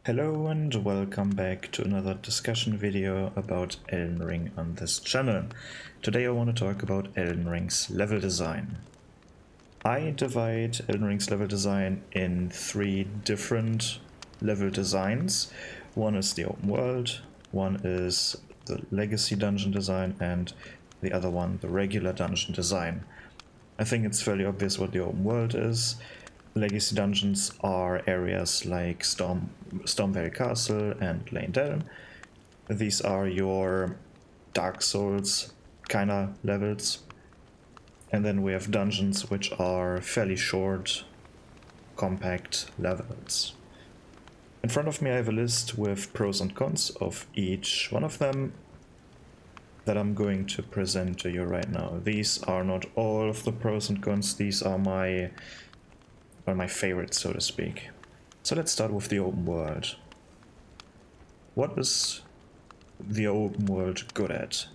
Hello and welcome back to another discussion video about Elden Ring on this channel. Today I want to talk about Elden Ring's level design. I divide Elden Ring's level design in three different level designs. One is the open world, one is the legacy dungeon design, and the other one the regular dungeon design. I think it's fairly obvious what the open world is. Legacy dungeons are areas like Stormvale Castle and Lane Dell. These are your Dark Souls kinda levels. And then we have dungeons which are fairly short, compact levels. In front of me I have a list with pros and cons of each one of them that I'm going to present to you right now. These are not all of the pros and cons, these are my favorites, so to speak. So let's start with the open world. What is the open world good at?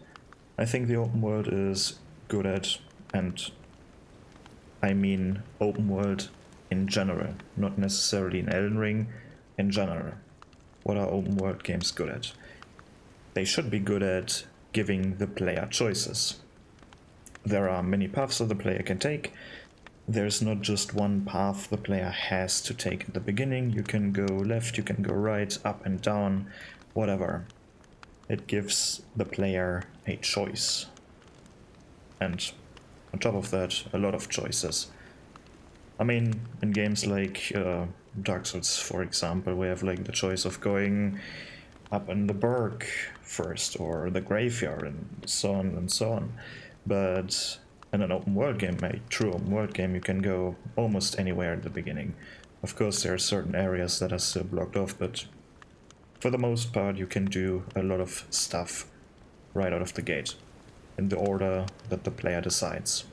I think the open world is good at, and I mean open world in general, not necessarily in Elden Ring, in general. What are open world games good at? They should be good at giving the player choices. There are many paths that the player can take. There's not just one path the player has to take at the beginning. You can go left, you can go right, up and down, whatever. It gives the player a choice. And on top of that, a lot of choices. I mean, in games like Dark Souls, for example, we have like the choice of going up in the Burg first, or the graveyard, and so on and so on. But in an open world game, a true open world game, you can go almost anywhere at the beginning. Of course, there are certain areas that are still blocked off, but for the most part, you can do a lot of stuff right out of the gate, in the order that the player decides.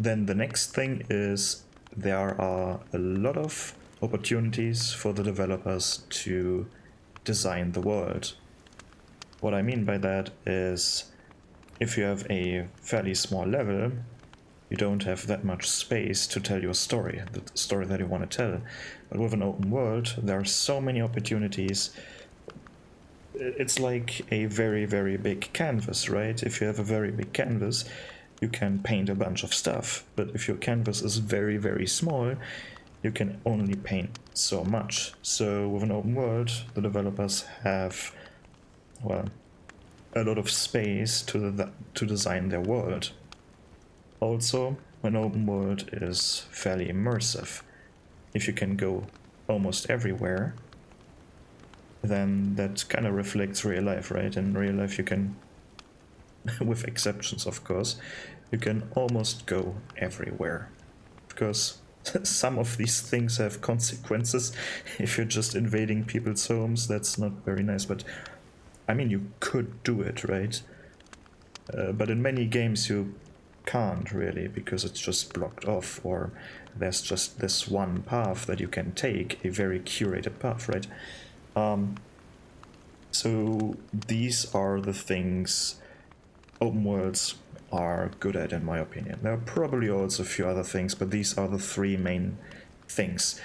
Then the next thing is there are a lot of opportunities for the developers to design the world. What I mean by that is, if you have a fairly small level, you don't have that much space to tell your story, the story that you want to tell. But with an open world, there are so many opportunities. It's like a very, very big canvas, right? If you have a very big canvas, you can paint a bunch of stuff. But if your canvas is very, very small, you can only paint so much. So with an open world, the developers have, well, a lot of space to design their world. Also, an open world is fairly immersive. If you can go almost everywhere, then that kind of reflects real life, right? In real life you can, with exceptions of course, you can almost go everywhere. Because some of these things have consequences. If you're just invading people's homes, that's not very nice, but I mean, you could do it, right? But in many games you can't really, because it's just blocked off, or there's just this one path that you can take, a very curated path, right? So these are the things open worlds are good at, in my opinion. There are probably also a few other things, but these are the three main things.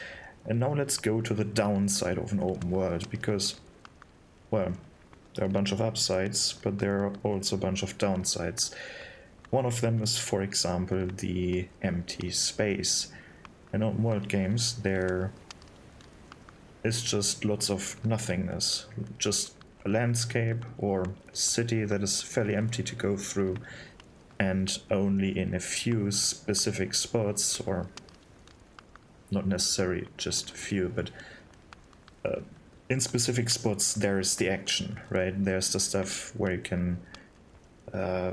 And now let's go to the downside of an open world, because, well, there are a bunch of upsides, but there are also a bunch of downsides. One of them is, for example, the empty space. In open world games, there is just lots of nothingness. Just a landscape or a city that is fairly empty to go through, and only in a few specific spots, or not necessarily just a few, but in specific spots there is the action, right? There's the stuff where you can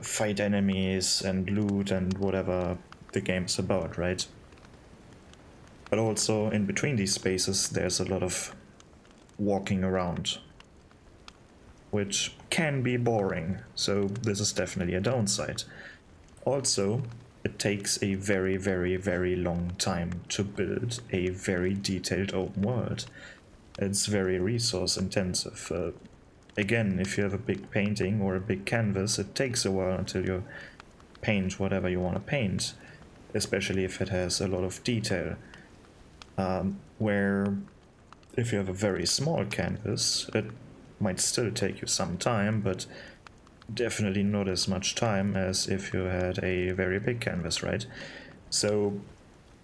fight enemies and loot and whatever the game's about, right? But also in between these spaces there's a lot of walking around, which can be boring, so this is definitely a downside. Also, it takes a very, very, very long time to build a very detailed open world. It's very resource intensive. Again, if you have a big painting or a big canvas, it takes a while until you paint whatever you want to paint, especially if it has a lot of detail. Where If you have a very small canvas, it might still take you some time, but definitely not as much time as if you had a very big canvas, right? So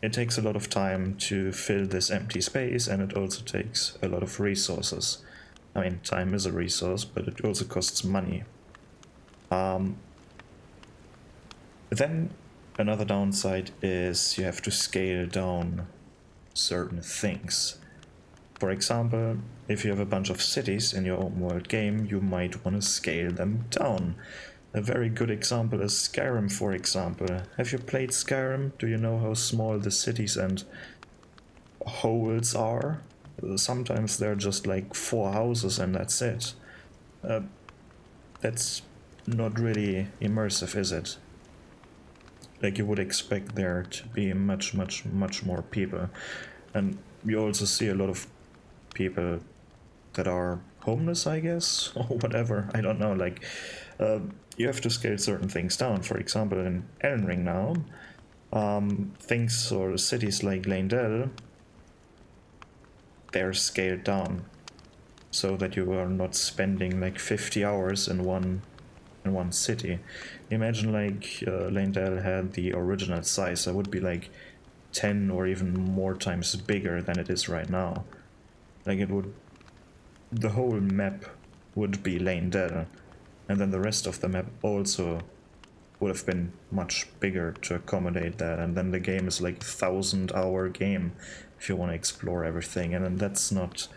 it takes a lot of time to fill this empty space, and it also takes a lot of resources. I mean, time is a resource, but it also costs money. Then another downside is you have to scale down certain things. For example, if you have a bunch of cities in your open world game, you might want to scale them down. A very good example is Skyrim, for example. Have you played Skyrim? Do you know how small the cities and holes are? Sometimes they're just like 4 houses and that's it. That's not really immersive, is it? Like, you would expect there to be much more people. And you also see a lot of people that are homeless, I guess, or whatever. I don't know. Like, you have to scale certain things down. For example, in Elden Ring now, things or cities like Leyndell, they're scaled down so that you are not spending like 50 hours in one city. Imagine like Leyndell had the original size. It would be like 10 or even more times bigger than it is right now. Like, it would, the whole map would be Leyndell, and then the rest of the map also would have been much bigger to accommodate that, and then the game is like 1,000-hour game if you want to explore everything, and then that's not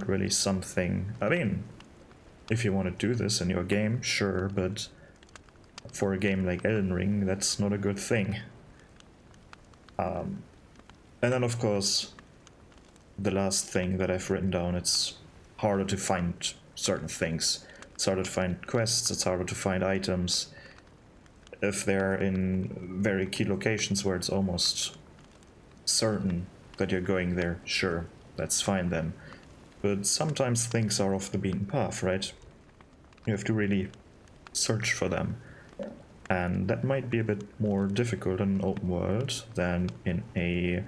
really something. I mean, if you want to do this in your game, sure, but for a game like Elden Ring, that's not a good thing. And then, of course, the last thing that I've written down, it's harder to find certain things. It's harder to find quests, it's harder to find items. If they're in very key locations where it's almost certain that you're going there, sure, that's fine then. But sometimes things are off the beaten path, right? You have to really search for them. And that might be a bit more difficult in an open world than in a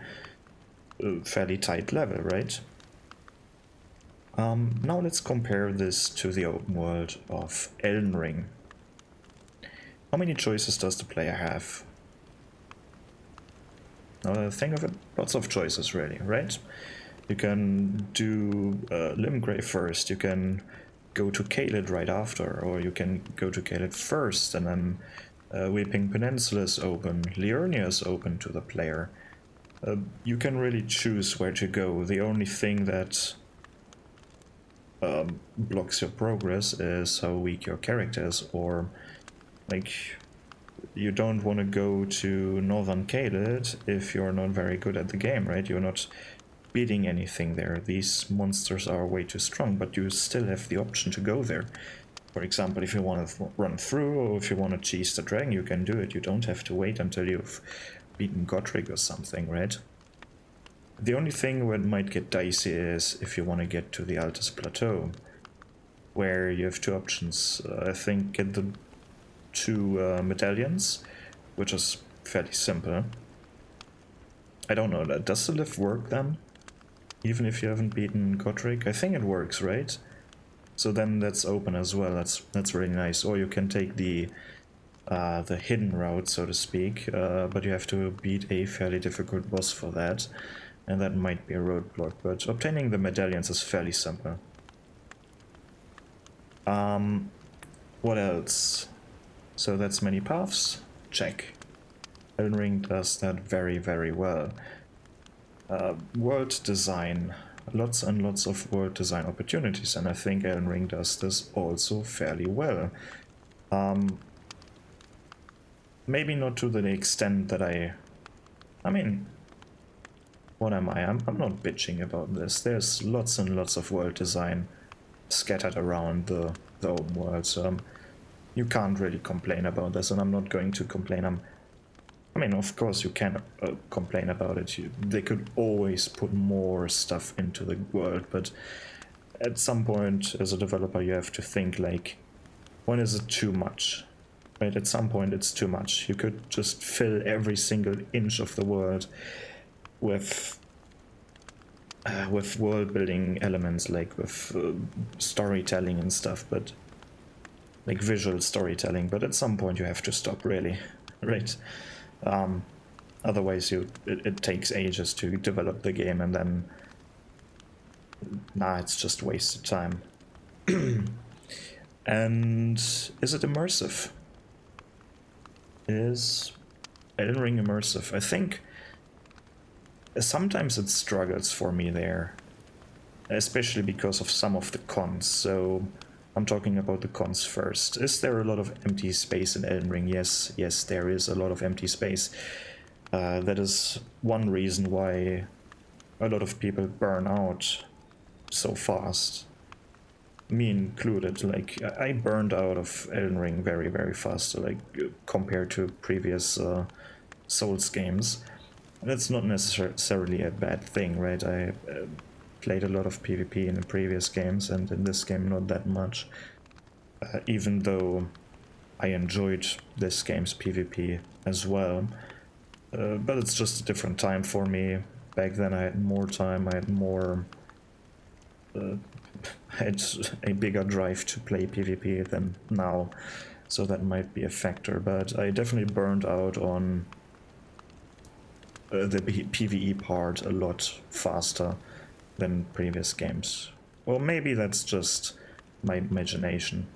fairly tight level, right? Now let's compare this to the open world of Elden Ring. How many choices does the player have? Now think of it, lots of choices really, right? You can do Limgrave first, you can go to Caelid right after, or you can go to Caelid first and then Weeping Peninsula is open, Liurnia is open to the player. You can really choose where to go. The only thing that blocks your progress is how weak your character is, or like, you don't want to go to Northern Caelid if you're not very good at the game, right? You're not beating anything there. These monsters are way too strong, but you still have the option to go there. For example, if you want to run through, or if you want to cheese the dragon, you can do it. You don't have to wait until you've beaten Godric or something, right? The only thing where it might get dicey is if you want to get to the Altus Plateau, where you have two options. I think get the two medallions, which is fairly simple. I don't know, does the lift work then? Even if you haven't beaten Godric? I think it works, right? So then that's open as well. That's really nice. Or you can take the hidden route, so to speak, but you have to beat a fairly difficult boss for that, and that might be a roadblock. But obtaining the medallions is fairly simple. What else? So that's many paths. Check. Elden Ring does that very, very well. World design. Lots and lots of world design opportunities, and I think Elden Ring does this also fairly well. Maybe not to the extent that I mean, what am I? I'm not bitching about this. There's lots and lots of world design scattered around the open world, so you can't really complain about this, and I'm not going to complain. I mean, of course you can complain about it. They could always put more stuff into the world, but at some point as a developer you have to think, like, when is it too much? Right, at some point it's too much. You could just fill every single inch of the world with with world building elements, like with storytelling and stuff, but like visual storytelling. But at some point you have to stop, really, right? Otherwise, it takes ages to develop the game, and then it's just wasted time. And is it immersive? Is Elden Ring immersive? I think sometimes it struggles for me there, especially because of some of the cons. So I'm talking about the cons first. Is there a lot of empty space in Elden Ring? Yes, there is a lot of empty space. That is one reason why a lot of people burn out so fast. Me included. Like, I burned out of Elden Ring very, very fast, like compared to previous Souls games. That's not necessarily a bad thing, right? I played a lot of PvP in the previous games, and in this game not that much. Even though I enjoyed this game's PvP as well. But it's just a different time for me. Back then I had more time, I had more... had a bigger drive to play PvP than now, so that might be a factor, but I definitely burned out on the PvE part a lot faster than previous games. Or maybe that's just my imagination.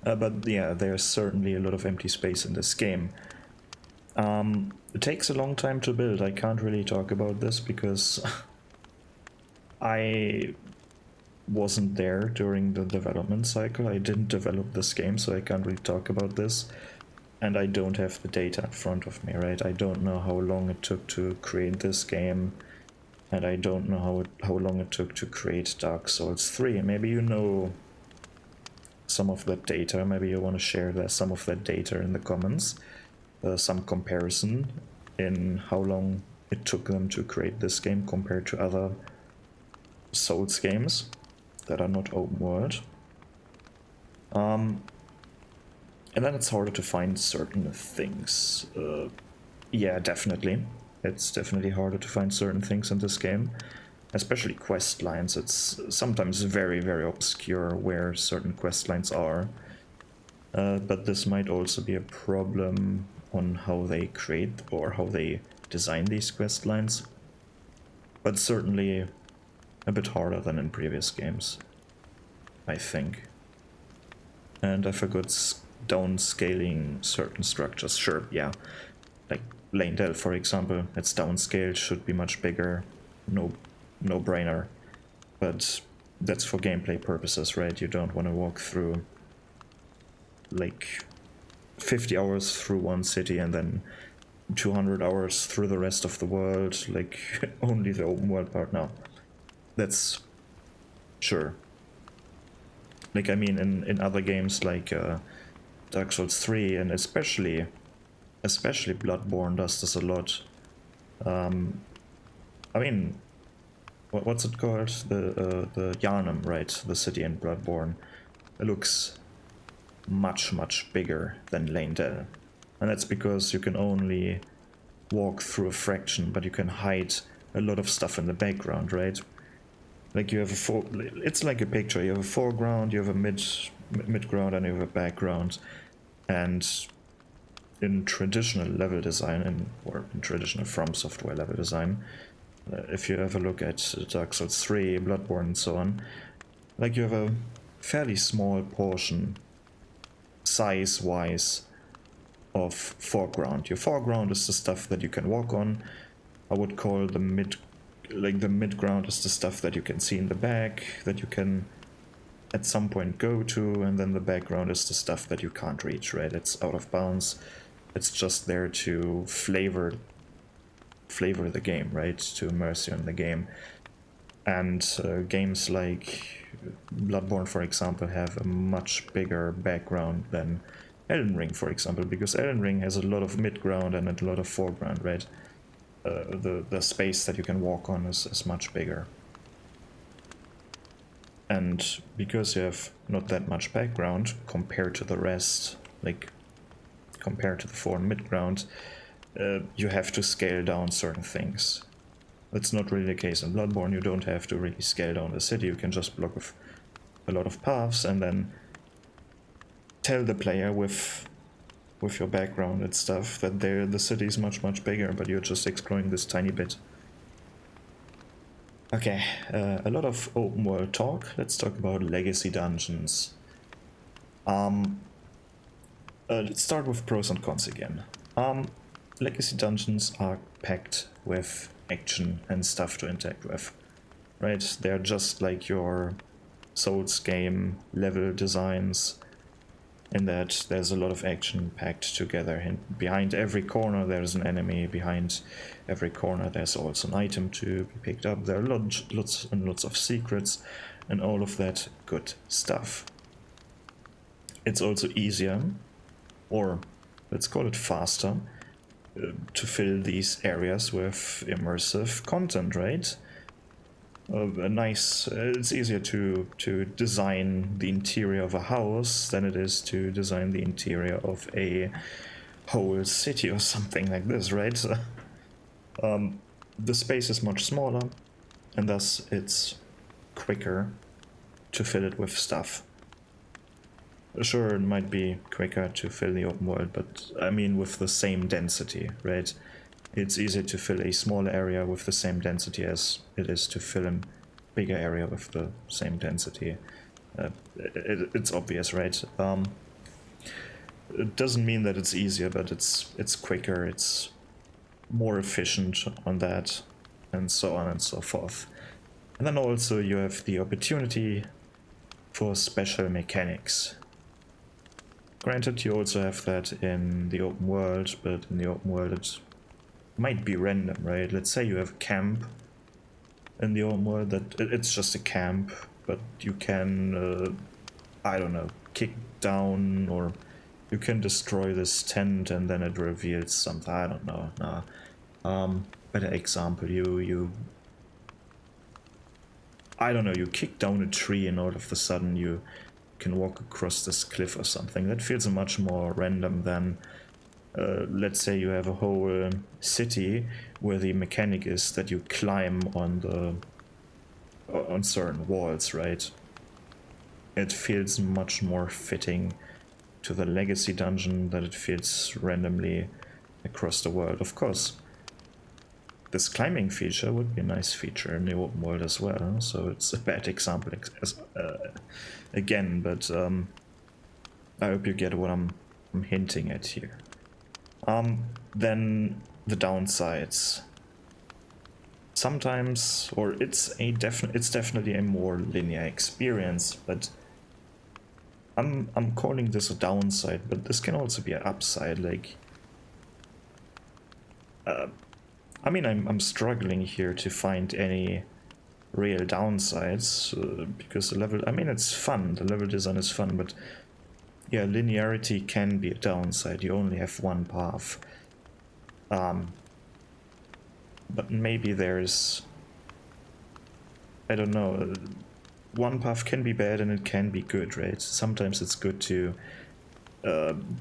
But yeah, there's certainly a lot of empty space in this game. It takes a long time to build. I can't really talk about this because I wasn't there during the development cycle. I didn't develop this game, so I can't really talk about this. And I don't have the data in front of me, right? I don't know how long it took to create this game, and I don't know how long it took to create Dark Souls 3. Maybe you know some of that data. Maybe you want to share some of that data in the comments. Some comparison in how long it took them to create this game compared to other Souls games that are not open world. And then it's harder to find certain things. Yeah, definitely. It's definitely harder to find certain things in this game. Especially quest lines. It's sometimes very, very obscure where certain quest lines are. But this might also be a problem on how they create or how they design these quest lines. But certainly a bit harder than in previous games, I think. And I forgot downscaling certain structures. Sure, yeah. Like Lane, for example, it's downscaled, should be much bigger. No-brainer. But that's for gameplay purposes, right? You don't want to walk through like 50 hours through one city and then 200 hours through the rest of the world, like only the open world part. Now that's sure. Like, I mean, in other games like Dark Souls 3 and especially Bloodborne does this a lot. I mean, what's it called? The Yharnam, right? The city in Bloodborne. It looks much bigger than Lane. And that's because you can only walk through a fraction, but you can hide a lot of stuff in the background, right? Like you have it's like a picture. You have a foreground, you have a midground, and you have a background. And in traditional level design, or in traditional From Software level design, if you have a look at Dark Souls 3, Bloodborne, and so on, like you have a fairly small portion, size-wise, of foreground. Your foreground is the stuff that you can walk on. I would call the midground is the stuff that you can see in the back, that you can at some point go to, and then the background is the stuff that you can't reach, right? It's out of bounds. It's just there to flavor the game, right? To immerse you in the game. And games like Bloodborne, for example, have a much bigger background than Elden Ring, for example, because Elden Ring has a lot of midground and a lot of foreground, right? The space that you can walk on is much bigger. And because you have not that much background compared to the rest, like compared to the fore and midground, you have to scale down certain things. That's not really the case in Bloodborne. You don't have to really scale down the city. You can just block with a lot of paths and then tell the player with your background and stuff that the city is much bigger, but you're just exploring this tiny bit. Okay, a lot of open world talk. Let's talk about legacy dungeons. Let's start with pros and cons again. Legacy dungeons are packed with action and stuff to interact with, right? They're just like your Souls game level designs, in that there's a lot of action packed together. And behind every corner there's an enemy, behind every corner there's also an item to be picked up. There are lots and lots of secrets and all of that good stuff. It's also easier, or let's call it faster, to fill these areas with immersive content, right? It's easier to design the interior of a house than it is to design the interior of a whole city or something like this, right? The space is much smaller, and thus it's quicker to fill it with stuff. Sure, it might be quicker to fill the open world, but I mean with the same density, right? It's easier to fill a small area with the same density as it is to fill a bigger area with the same density. It's obvious, right? It doesn't mean that it's easier, but it's quicker, it's more efficient on that, and so on and so forth. And then also you have the opportunity for special mechanics. Granted, you also have that in the open world, but in the open world it might be random, right? Let's say you have a camp in the open world, that it's just a camp, but you can, I don't know, kick down, or you can destroy this tent and then it reveals something, I don't know. Better example, I don't know, you kick down a tree and all of a sudden you can walk across this cliff or something. That feels much more random than let's say you have a whole city where the mechanic is that you climb on certain walls, right? It feels much more fitting to the legacy dungeon that it feels randomly across the world. Of course, this climbing feature would be a nice feature in the open world as well, so it's a bad example again, but I hope you get what I'm hinting at here. Then the downsides. Sometimes, or it's definitely a more linear experience, but I'm calling this a downside, but this can also be an upside. Like, I mean, I'm struggling here to find any real downsides, because the level, I mean, it's fun, the level design is fun, but yeah, linearity can be a downside. You only have one path. But maybe there's, I don't know, one path can be bad and it can be good, right? Sometimes it's good to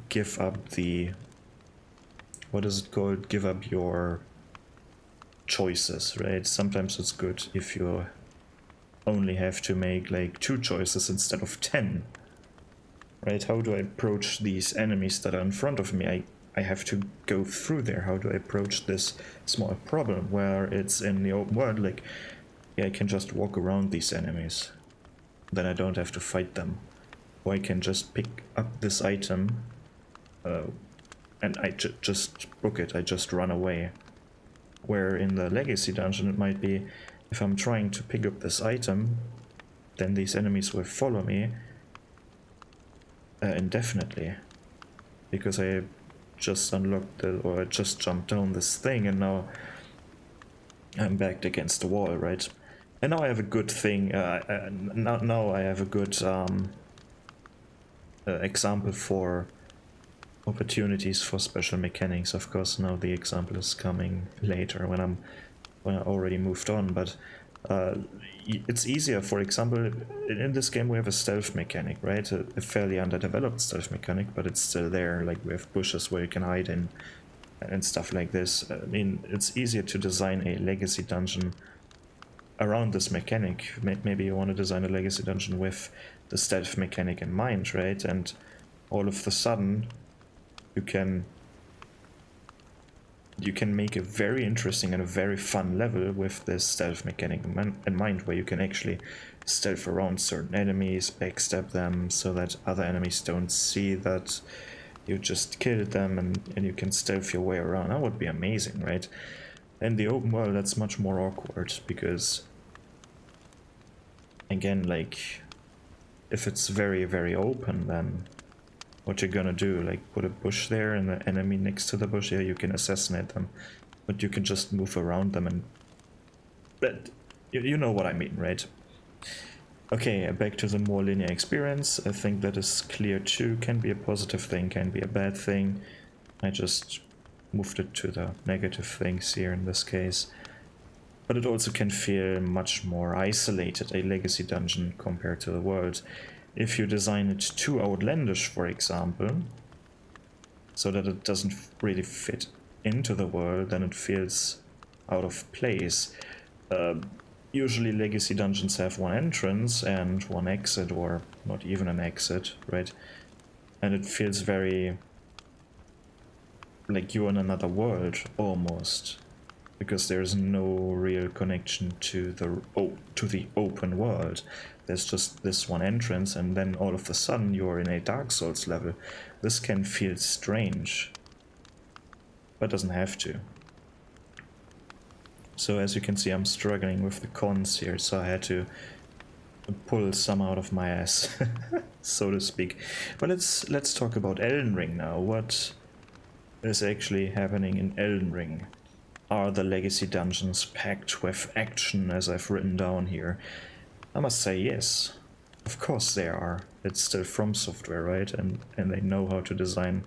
give up the, what is it called? Give up your choices, right? Sometimes it's good if you only have to make like 2 choices instead of 10. Right, how do I approach these enemies that are in front of me? I have to go through there. How do I approach this small problem? Where it's in the open world, like, yeah, I can just walk around these enemies. Then I don't have to fight them. Or I can just pick up this item and I just book it, I just run away. Where in the legacy dungeon it might be, if I'm trying to pick up this item, then these enemies will follow me indefinitely, because I just unlocked or I just jumped down this thing and now I'm backed against the wall, right? And now I have a good thing, now I have a good example for opportunities for special mechanics. Of course, now the example is coming later when I already moved on, but it's easier. For example, in this game we have a stealth mechanic, right? A fairly underdeveloped stealth mechanic, but it's still there. Like, we have bushes where you can hide in, and stuff like this. I mean, it's easier to design a legacy dungeon around this mechanic. Maybe you want to design a legacy dungeon with the stealth mechanic in mind, right? And all of a sudden you can make a very interesting and a very fun level with this stealth mechanic in mind, where you can actually stealth around certain enemies, backstab them so that other enemies don't see that you just killed them, and you can stealth your way around. That would be amazing, right? In the open world, that's much more awkward, because again, like, if it's very, very open, then what you're gonna do, like put a bush there and the enemy next to the bush, yeah, you can assassinate them, but you can just move around them, and but you know what I mean, right? Okay, back to the more linear experience. I think that is clear too. Can be a positive thing, can be a bad thing. I just moved it to the negative things here in this case. But it also can feel much more isolated, a legacy dungeon, compared to the world. If you design it too outlandish, for example, so that it doesn't really fit into the world, then it feels out of place. Usually legacy dungeons have one entrance and one exit, or not even an exit, right? And it feels very like you're in another world, almost, because there's no real connection to the open world. There's just this one entrance, and then all of a sudden you're in a Dark Souls level. This can feel strange, but doesn't have to. So as you can see, I'm struggling with the cons here, so I had to pull some out of my ass, so to speak. But let's talk about Elden Ring now. What is actually happening in Elden Ring? Are the legacy dungeons packed with action, as I've written down here? I must say yes. Of course they are. It's still From Software, right? And they know how to design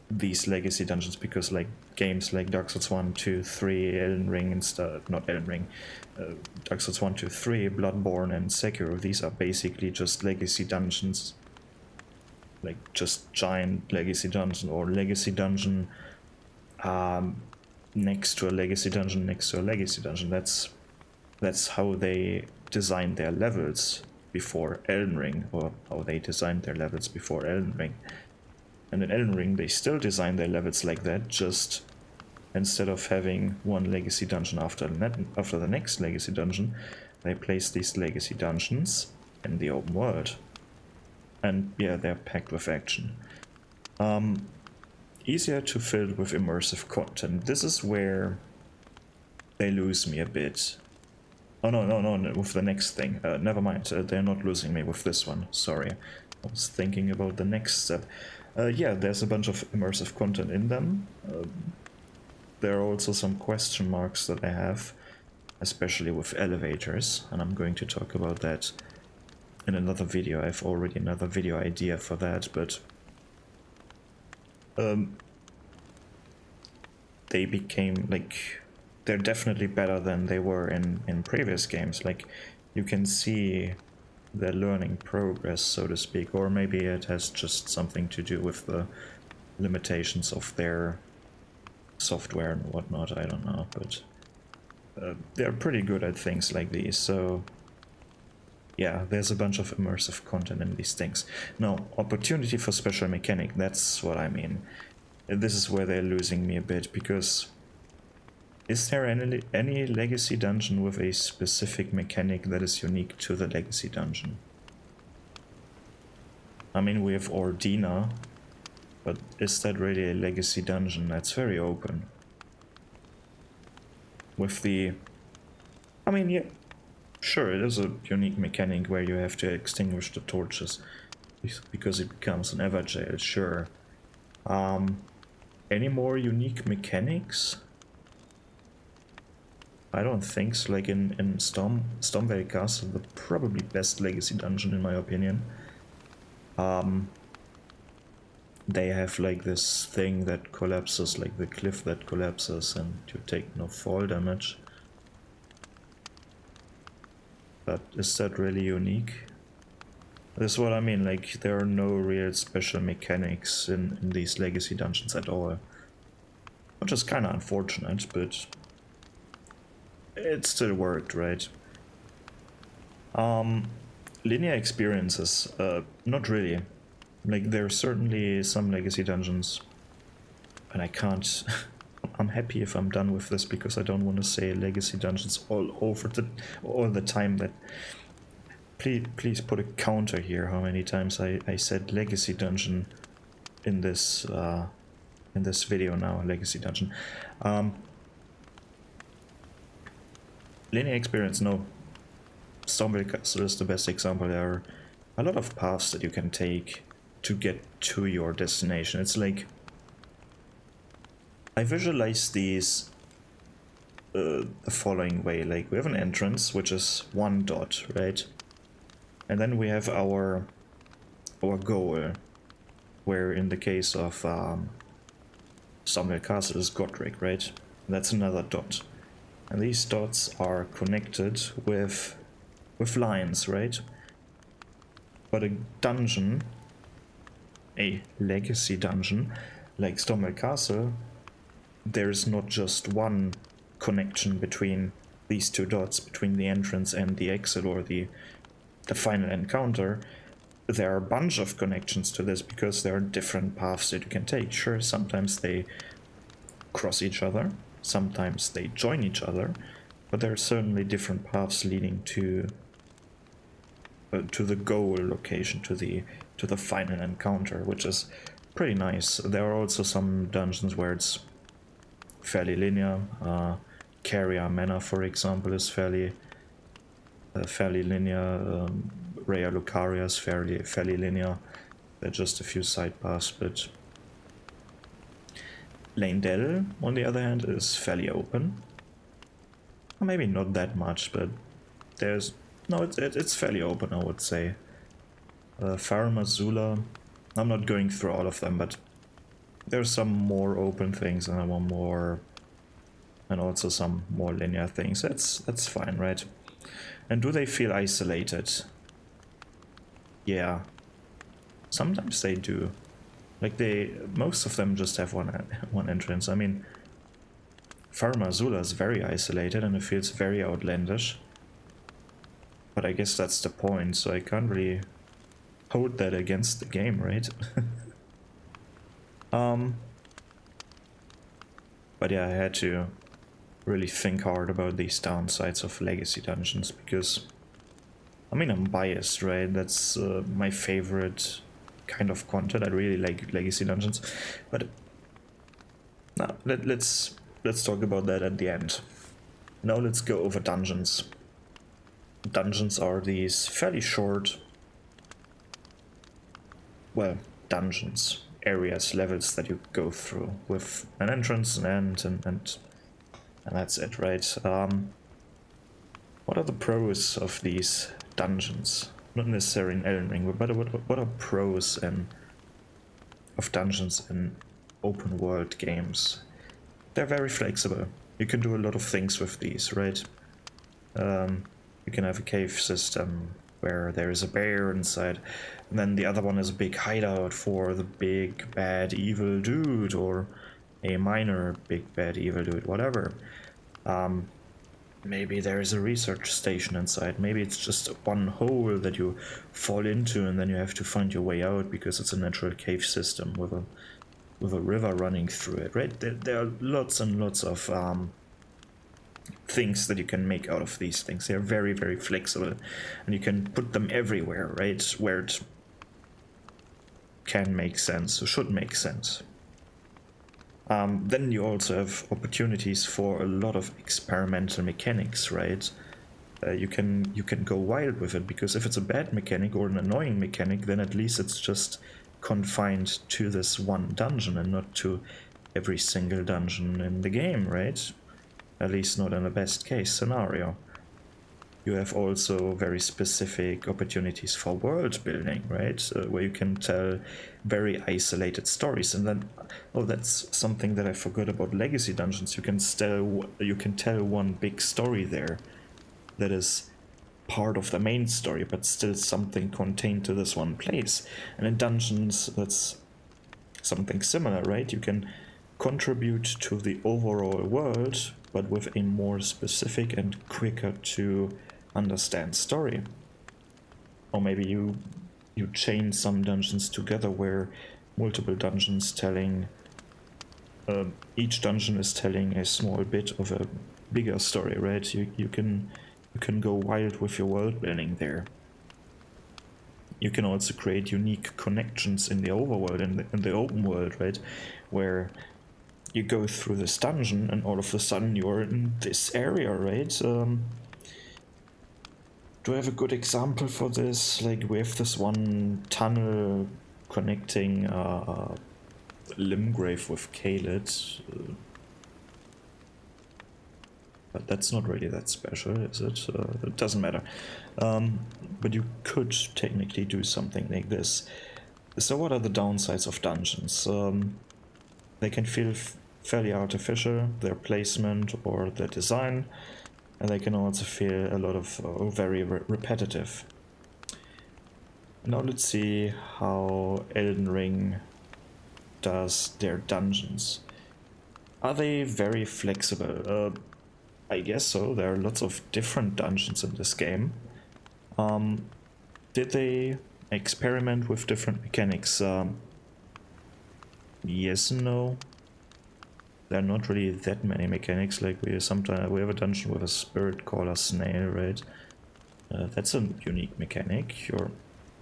these legacy dungeons, because like games like Dark Souls 1, 2, 3, Elden Ring and stuff, not Elden Ring, Dark Souls 1, 2, 3, Bloodborne and Sekiro, these are basically just legacy dungeons. Like just giant legacy dungeon, or legacy dungeon next to a legacy dungeon next to a legacy dungeon. That's how they designed their levels before Elden Ring, or how they designed their levels before Elden Ring. And in Elden Ring, they still design their levels like that, just instead of having one legacy dungeon after the next legacy dungeon, they place these legacy dungeons in the open world. And yeah, they're packed with action. Easier to fill with immersive content. This is where they lose me a bit. Oh no, with the next thing. Never mind, they're not losing me with this one, sorry. I was thinking about the next step. Yeah, there's a bunch of immersive content in them. There are also some question marks that I have, especially with elevators, and I'm going to talk about that in another video. I have already another video idea for that, but they became, like, they're definitely better than they were in previous games. Like, you can see their learning progress, so to speak, or maybe it has just something to do with the limitations of their software and whatnot, I don't know, but they're pretty good at things like these, so yeah, there's a bunch of immersive content in these things. Now, opportunity for special mechanic, that's what I mean. This is where they're losing me a bit, because is there any legacy dungeon with a specific mechanic that is unique to the legacy dungeon? I mean, we have Ordina, but is that really a legacy dungeon? That's very open. With the... I mean, yeah, sure, it is a unique mechanic where you have to extinguish the torches because it becomes an Everjail, sure. Any more unique mechanics? I don't think so. Like in Stormvale Castle, the probably best legacy dungeon in my opinion. They have like this thing that collapses, like the cliff that collapses, and you take no fall damage. But is that really unique? This is what I mean, like, there are no real special mechanics in these legacy dungeons at all. Which is kind of unfortunate, but it still worked, right? Linear experiences, not really. Like, there are certainly some legacy dungeons, and I can't... I'm happy if I'm done with this, because I don't want to say legacy dungeons all the time. That please put a counter here how many times I said legacy dungeon in this video now. Legacy dungeon. Linear experience, no. Stormville Castle is the best example. There are a lot of paths that you can take to get to your destination. It's like, I visualize these the following way. Like, we have an entrance, which is one dot, right? And then we have our goal, where in the case of Stormville Castle is Godric, right? That's another dot. And these dots are connected with lines, right? But a dungeon, a legacy dungeon, like Stormville Castle, there's not just one connection between these two dots, between the entrance and the exit or the final encounter. There are a bunch of connections to this, because there are different paths that you can take. Sure, sometimes they cross each other, sometimes they join each other, but there are certainly different paths leading to the goal location, to the final encounter, which is pretty nice. There are also some dungeons where it's fairly linear. Caria Manor, for example, is fairly linear. Raya Lucaria is fairly linear. There are just a few side paths, but Leyndell, on the other hand, is fairly open. Or maybe not that much, but it's fairly open, I would say. Farum Azula, I'm not going through all of them, but there's some more open things and also some more linear things. That's fine, right? And do they feel isolated? Yeah, sometimes they do. Like, most of them just have one entrance. I mean, Farum Azula is very isolated and it feels very outlandish. But I guess that's the point, so I can't really hold that against the game, right? But yeah, I had to really think hard about these downsides of legacy dungeons, because, I mean, I'm biased, right? That's my favorite kind of content. I really like legacy dungeons, but now let's talk about that at the end. Now let's go over dungeons. Dungeons are these fairly short, well, dungeons, areas, levels that you go through with an entrance, an end, and that's it, right? What are the pros of these dungeons? Not necessarily in Elden Ring, but what are pros of dungeons in open world games? They're very flexible. You can do a lot of things with these, right? You can have a cave system where there is a bear inside, and then the other one is a big hideout for the big bad evil dude, or a minor big bad evil dude, whatever. Maybe there is a research station inside. Maybe it's just one hole that you fall into and then you have to find your way out because it's a natural cave system with a river running through it, right? There are lots and lots of things that you can make out of these things. They're very, very flexible, and you can put them everywhere, right? Where it can make sense, or should make sense. Then you also have opportunities for a lot of experimental mechanics, right? You can go wild with it, because if it's a bad mechanic or an annoying mechanic, then at least it's just confined to this one dungeon and not to every single dungeon in the game, right? At least not in the best case scenario. You have also very specific opportunities for world building, right? Where you can tell very isolated stories. And then, oh, that's something that I forgot about legacy dungeons. You can tell one big story there that is part of the main story, but still something contained to this one place. And in dungeons, that's something similar, right? You can contribute to the overall world, but with a more specific and quicker to understand story. Or maybe you chain some dungeons together where multiple dungeons telling each dungeon is telling a small bit of a bigger story, right? You can go wild with your world building there. You can also create unique connections in the overworld, in the open world, right? Where you go through this dungeon and all of a sudden you're in this area, right? Do I have a good example for this? Like, we have this one tunnel connecting Limgrave with Caelid. But that's not really that special, is it? It doesn't matter. But you could technically do something like this. So what are the downsides of dungeons? They can feel fairly artificial, their placement or their design, and they can also feel a lot of very repetitive. Now let's see how Elden Ring does their dungeons. Are they very flexible? I guess so. There are lots of different dungeons in this game. Did they experiment with different mechanics? Yes and no. There are not really that many mechanics. Like we have a dungeon with a spirit caller snail, right? That's a unique mechanic. Or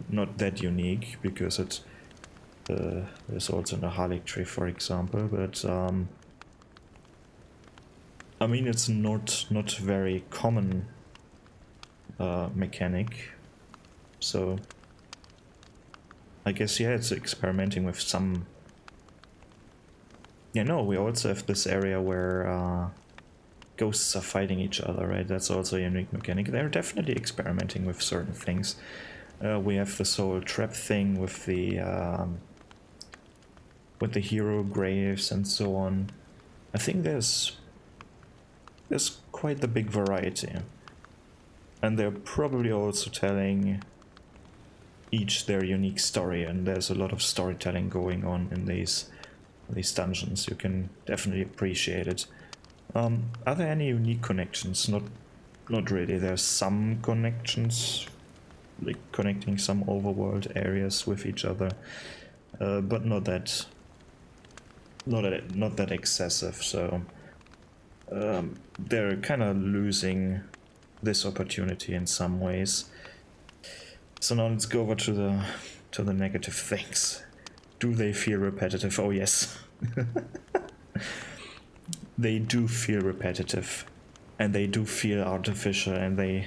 not that unique because it there's also in a Harlech tree, for example, but I mean, it's not very common mechanic, so I guess, yeah, it's experimenting with some. Yeah, no, we also have this area where ghosts are fighting each other, right? That's also a unique mechanic. They're definitely experimenting with certain things. We have this whole trap thing with the hero graves and so on. I think there's quite the big variety, and they're probably also telling each their unique story, and there's a lot of storytelling going on in these dungeons. You can definitely appreciate it. Are there any unique connections? Not really. There's some connections, like connecting some overworld areas with each other, but not that excessive. So they're kind of losing this opportunity in some ways. So now let's go over to the negative things. Do they feel repetitive? Oh yes. They do feel repetitive, and they do feel artificial, and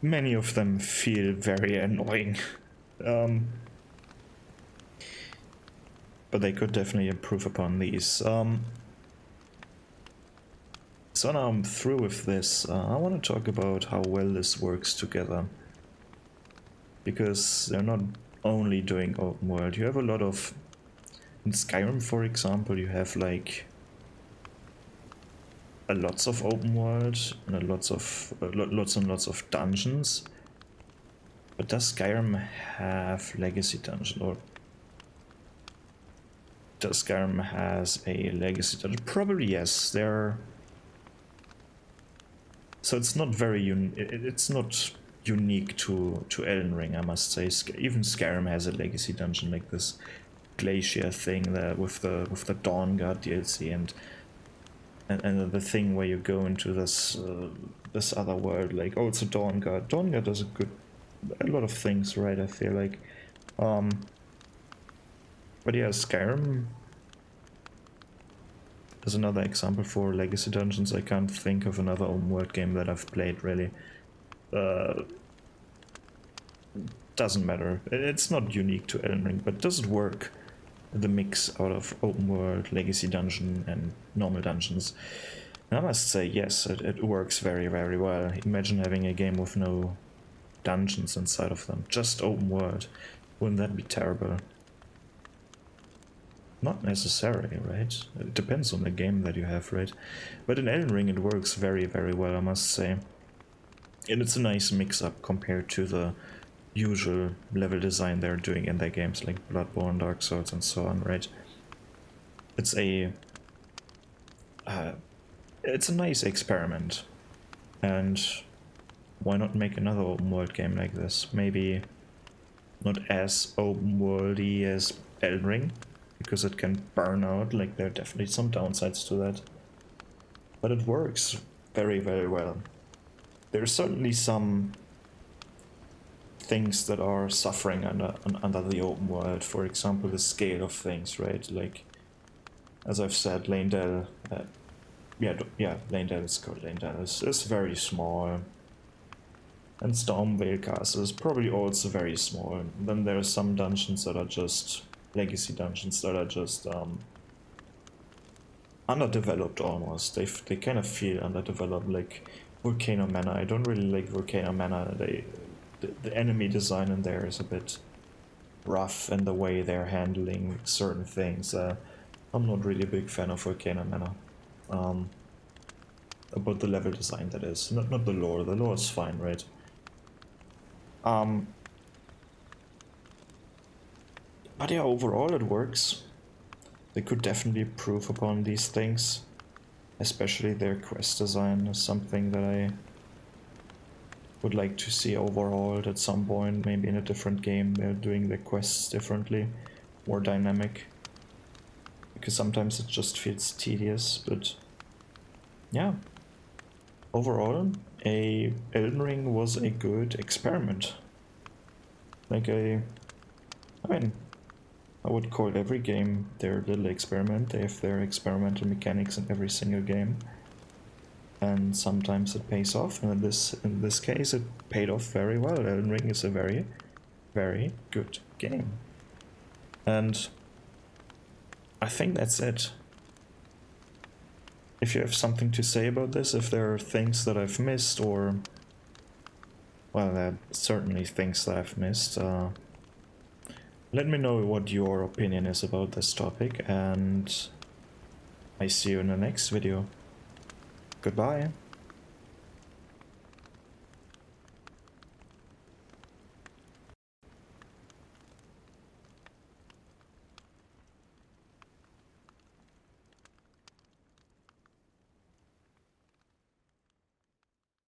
many of them feel very annoying. But they could definitely improve upon these. So now I'm through with this. I want to talk about how well this works together, because they're not only doing open world. You have a lot of, in Skyrim for example, you have like lots of open world and lots and lots of dungeons. But does Skyrim have legacy dungeon, or does Skyrim has a legacy dungeon? Probably yes. So it's not very it's not unique to Elden Ring, I must say. Even Skyrim has a legacy dungeon, like this glacier thing there with the Dawnguard DLC and the thing where you go into this other world. Like, oh, it's a Dawnguard. Dawnguard does a lot of things, right? I feel like, but yeah, Skyrim is another example for legacy dungeons. I can't think of another open world game that I've played really. Doesn't matter. It's not unique to Elden Ring, but does it work? The mix out of open world, legacy dungeon, and normal dungeons. And I must say, yes, it works very, very well. Imagine having a game with no dungeons inside of them, just open world. Wouldn't that be terrible? Not necessarily, right? It depends on the game that you have, right? But in Elden Ring it works very, very well, I must say. And it's a nice mix-up compared to the usual level design they're doing in their games like Bloodborne, Dark Souls and so on, right? It's a nice experiment, and why not make another open world game like this? Maybe not as open worldy as Elden Ring, because it can burn out, like there are definitely some downsides to that. But it works very, very well. There's certainly some things that are suffering under the open world. For example, the scale of things, right? Like, as I've said, Lanedale, Lanedale is called Lanedale, is very small. And Stormvale Castle is probably also very small. Then there are some dungeons that are just legacy dungeons that are just underdeveloped almost. They kind of feel underdeveloped, like Volcano Manor. I don't really like Volcano Manor. The enemy design in there is a bit rough, and the way they're handling certain things. I'm not really a big fan of Volcano Manor. About the level design, that is. Not the lore. The lore is fine, right? But yeah, overall it works. They could definitely improve upon these things. Especially their quest design is something that I would like to see overhauled at some point. Maybe in a different game they're doing the quests differently, more dynamic. Because sometimes it just feels tedious, but yeah. Overall, Elden Ring was a good experiment. I mean, I would call every game their little experiment. They have their experimental mechanics in every single game, and sometimes it pays off. And in this case, it paid off very well. Elden Ring is a very, very good game, and I think that's it. If you have something to say about this, if there are things that I've missed, or well, there are certainly things that I've missed. Let me know what your opinion is about this topic, and I see you in the next video. Goodbye.